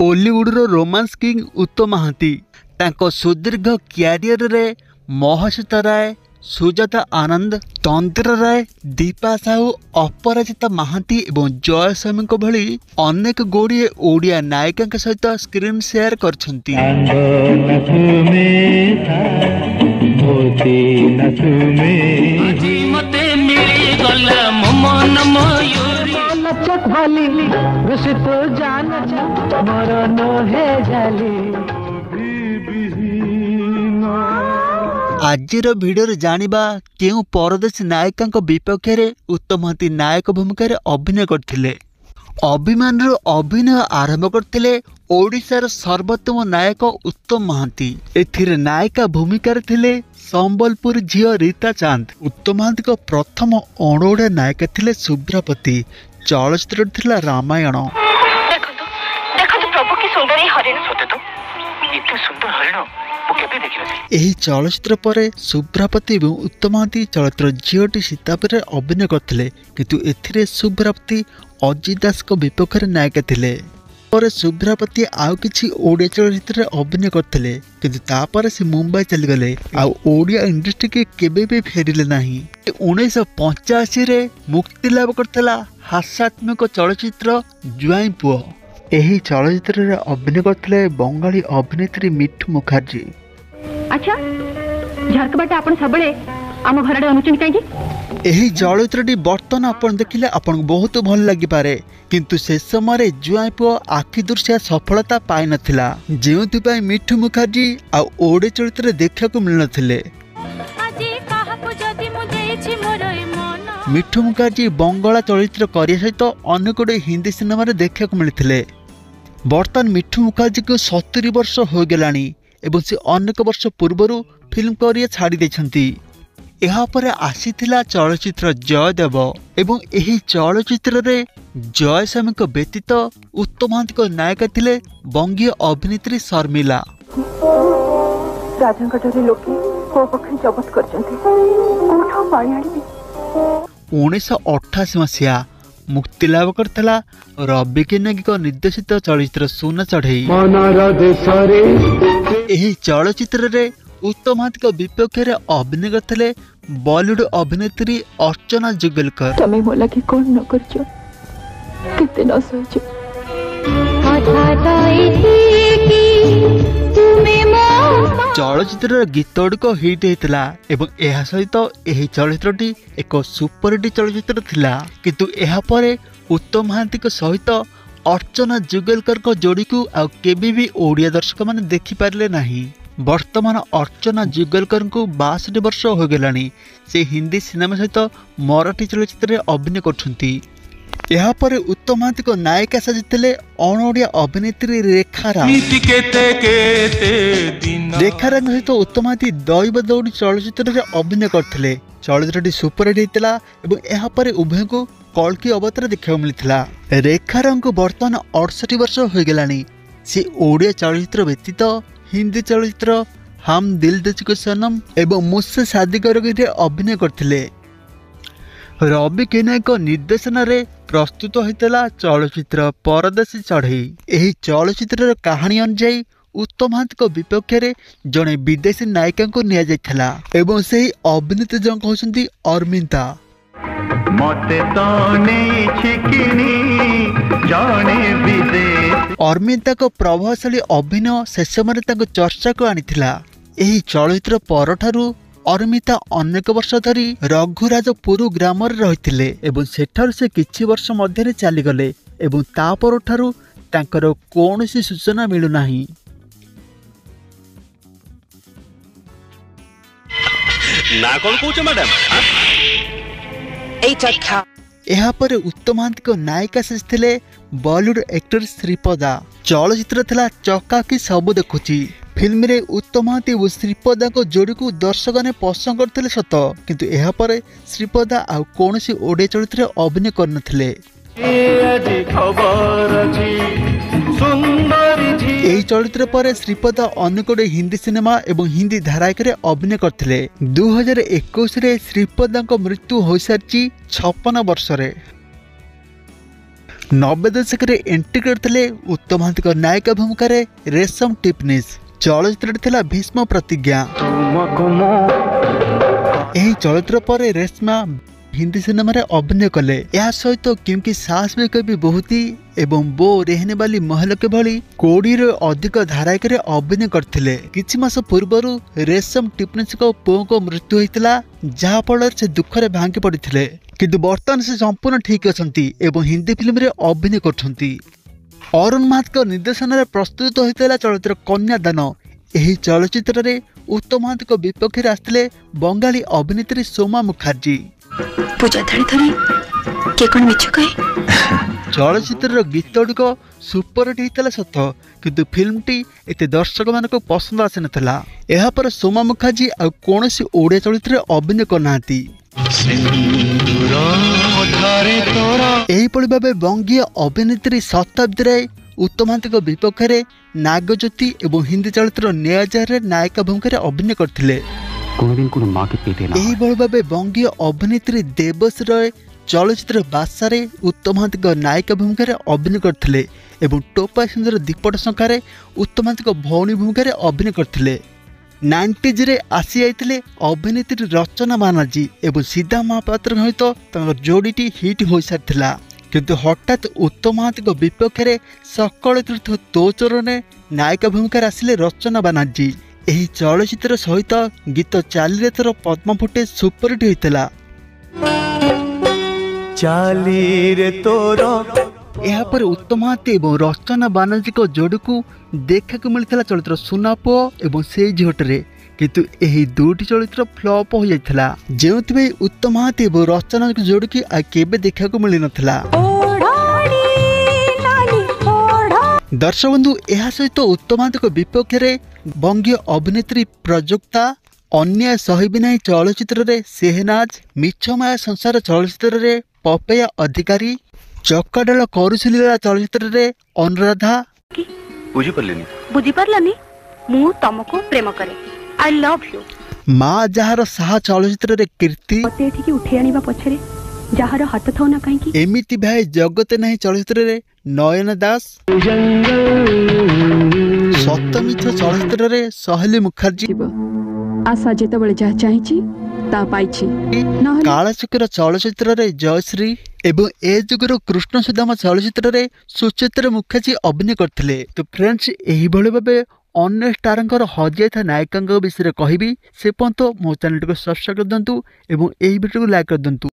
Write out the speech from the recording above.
ओलीवुडर romance king उत्तम महांती तांको सुदीर्घ career रे महर्षिता राय, सुजाता आनंद, तंत्र राय, दीपा साहू, अपराजिता महांती एवं जय स्वामी भली अनेक गुड़िए ओडिया नायिका सहित स्क्रीन शेयर करछंती। आजिर भिडियो जानिबा केउ परदेशी नायिका विपक्ष में उत्तम महांती नायक भूमिका अभिनय करथिले। अभिमान अभिनय आरंभ करथिले ओडिशार सर्वोत्तम नायक उत्तम महांती। एथिरे नायिका भूमिका थिले संबलपुर झियो रीता चांद। उत्तम महांती प्रथम अणओडिया नायिका थिले शुभ्रापति। चलचित्र थिला रामायण। एही चलचित्र पर शुभ्रापति और उत्तम महांती चलचित्र झियोटी सीतापुर अभिनय करथिले, किंतु एथिरे शुभ्रापति अजित दास विपक्ष नायिका थिले। पर शुभ्रापति आउ किछि ओडिया चलचित्र अभिनय करथिले, किंतु तापर से मुंबई चली गले आ ओडिया इंडस्ट्री के केबे भी फेरिले नाही। 1985 रे मुक्ति लाभ करथिला हास्यात्मक चलचित्र जुआई पुओ। एही चलचित्र रे अभिनय करथिले बंगाली अभिनेत्री मिठू मुखर्जी। अच्छा झारखंड आपण सबले आम घर अनुचन काई एही चलचित्रटी बर्तन आपण देखिले आपण बहुत भल लागि पारे, किंतु से समय जुआई पुओ आखि दृश्य सफलता पाई नथिला, जेउथि पई मिठू मुखर्जी आ ओडे चलचित्र देखा को मिल नथिले। मिठू मुखर्जी बंगाला चलचित्र करिया सहित अनेक गुडे हिंदी सिनेमा रे देखा को मिलथिले। बर्तमान मिठू मुखर्जी को 70 वर्ष हो गलानी एवं से अनेक वर्ष पूर्व फिल्म करिया छाड़ी देछंती। एहा परे आसीथिला चलचित्र जयदेव एवं एही चलचित्र रे जय स्वामी को व्यतीत उत्तम महांती नायिका थिले बंगीय अभिनेत्री शर्मिला। राजंगडरे लोके को पखरी जबत करचंती कोठा पाई आडी। 1988 मसीहा मुक्ति लाभ करथिला रवि किन्नगी निर्देशित चलचित्र सुना चढ़ई। एही चलचित्र रे उत्तम महांती विपक्ष में अभिनय करथिले बॉलीवुड अभिनेत्री अर्चना जुगलकर। तमे मोला की कोन न करछो किते न सोचो चलचित्र गीत गुड़िक हिट होता एवं यह सहित यही चलचित्रटी एक सुपरहिट चलचित्र थिला, किंतु यह परे उत्तम महांती सहित अर्चना जुगलकर जोड़ी को आउ केबे भी ओडिया दर्शक माने देखि पारले नहीं। वर्तमान अर्चना जुगलकर को 62 वर्ष हो गलानी। से हिंदी सिनेमा सहित मराठी चलचित्र अभिनय करछंती। यहाँ पर उत्तम महांती नायिका साजिले अणओडिया अभिनेत्री रेखाराम। रेखाराम सहित उत्तम महांती दैव दौड़ी चलचित्र अभिनय करथिले। चलचित्रटी सुपरहिट होता और यहाँ पर उभय को कल्कि अवतार देखा मिलता। रेखाराम को बर्तमान 68 वर्ष हो गलानी। से ओडिया चलचित्र व्यतीत हिंदी चलचित्र हम दिल दे चुके सनम एवं मुझसे शादी करोगे अभिनय करथिले। रवि किन्नगी निर्देशन रे प्रस्तुत होता चलचित्र परदेशी चढ़ई। एही चलचित्र कहानी अनुसार उत्तम महांती विपक्ष में जड़े विदेशी नायिका को निया जायथिला एवं से अभिनेत्री जन कहउछंती अर्मिता। अर्मिता को प्रभावशाली अभिनय से समय चर्चा को आनिथिला। एही चलचित्र परठारु अर्मिता अनेक वर्ष धरी रघुराजपुर ग्राम रही एवं सेठार से किछि वर्ष मध्य चलीगले एवं तापर ठारू तांकर कौनसी सूचना मिलुनाही। ना कौन कहूछ मैडम यहाँ पर उत्तम महांती नायिका साजिले बॉलीवुड एक्टर श्रीपदा। चलचित्र थिला चक्का की सबु देखुची। फिल्म रे उत्तम महांती और श्रीपदा को जोड़ी को दर्शक ने पसंद करते सत, किंतु यह पर श्रीपदा आ कौन सी ओडिया चलचित्र अभिनय करनथिले। यही चलचित्र पर श्रीपदा अनेक हिंदी सिनेमा एवं हिंदी धारावाहिक अभिनय करथिले। 2021 रे श्रीपदा मृत्यु हो सारी 56 वर्ष रे। 90 दशक एंट्री करते उत्तम महांती नायिका भूमिका रेशम टिपनिस। चलचित्र थिला भीष्म प्रतिज्ञा। यही चलचित्र पर रेशमा हिंदी सिनेमा रे अभिनय कले। यह सहित क्योंकि साहस भी कभी बहुत ही एवं बो रहने वाली महल के भली 20 अधिक धारावाहिक अभिनय करथिले। किछि मास पूर्व रेशम टिपनिस को पुओ को मृत्यु होइतिला, जहा फल से दुख रे भांगी पड़िथिले, किंतु वर्तमान से संपूर्ण ठीक अछंती एवं हिंदी फिल्म रे अभिनय करछंती। अरुण महांती निर्देशन रे प्रस्तुत होइतिला चलचित्र कन्यादान। एही चलचित्र रे उत्तम महांती विपक्ष रे आस्थिले बंगाली अभिनेत्री सोमा मुखर्जी। पूजा धड़ी धड़ी के कोन मिछ कहे। चलचित्र गीत गुड़िक सुपरहिट होता सत, किंतु फिल्म टी एते दर्शक मान पसंद आसी नथिला। एहा पर सोमा मुखर्जी आ कोनोसी ओडिया चलचित्र अभिनय करनांती। एहीपरि भावे बंगीय अभिनेत्री शताब्दी राय उत्तम महांती विपक्ष रे नागज्योति एवं हिंदी चलचित्र न्यायजार नायिका भूमिका अभिनय करथिले। एहीभଳି भावे बंगीय अभिनेत्री देवश्री राय चलचित्र बादशाह उत्तम महांती नायिका भूमिका अभिनय करथिले एवं टोपा सुंदर दीपट शंखारे उत्तम महांती भौणी भूमिका अभिनय करथिले। 90s रे आसी आइथिले अभिनेत्री रचना बानर्जी एवं सीधा महापात्र सहित जोड़ीटी हिट हो सारिथिला, किंतु हठात उत्तम महांती विपक्ष रे सकल तीर्थ तो चरण नायिका भूमिका आसिले रचना बानर्जी। एही चलचित्र सहित गीत चाली रे थर पद्म फुटे सुपरहिट होइतिला। चाली रे तोरो यहा पर उत्तम महांती एवं रचना बानर्जी को जोड़ी को देखा मिलता चलचित्र सुना पुओ एवं से झोटरे, किंतु एही दुटी चलचित्र फ्लॉप हो जाइथिला, जेउथबे उत्तम महांती एवं रचना को जोड़ी की आ केबे देखा को मिली नथिला। दर्शक बंधु, यह सहित उत्तम महांती विपक्ष रे बंगीय अभिनेत्री प्रजुक्ता, अन्याय सहिबी नाही चलचित्र रे सेहनाज, मिछमाया संसार चलचित्र रे पपैया अधिकारी, चक्काडाल करुसिलीला चलचित्र रे अनुराधा। बुझी पारलानी मु तुमको प्रेम करे, आई लव यू। माँ जहार साहा चलचित्र रे कीर्ति, मते एठी उठे आनिबा पछरे जहार हाथ थौ ना काहे की। एमिति भाई जगत नाही चलचित्र रे नयन दास, सप्तमिथ चलचित्र रे सहेली मुखर्जी, आशा जेतबेले जा चाहिची ता पाइची, कालचक्र चलचित्र रे जयश्री एवं ए जुगर कृष्ण सुदामा चलचित्र रे सुचित्रा मुखर्जी अभिनय करथिले। तो फ्रेंड्स, एही भले भाबे अन्य स्टारंकर हजाइथा नायिका विषय कहबी से पर्यंत मो चैनल को सब्सक्राइब कर दंतु एवं एही वीडियो को लाइक कर दंतु।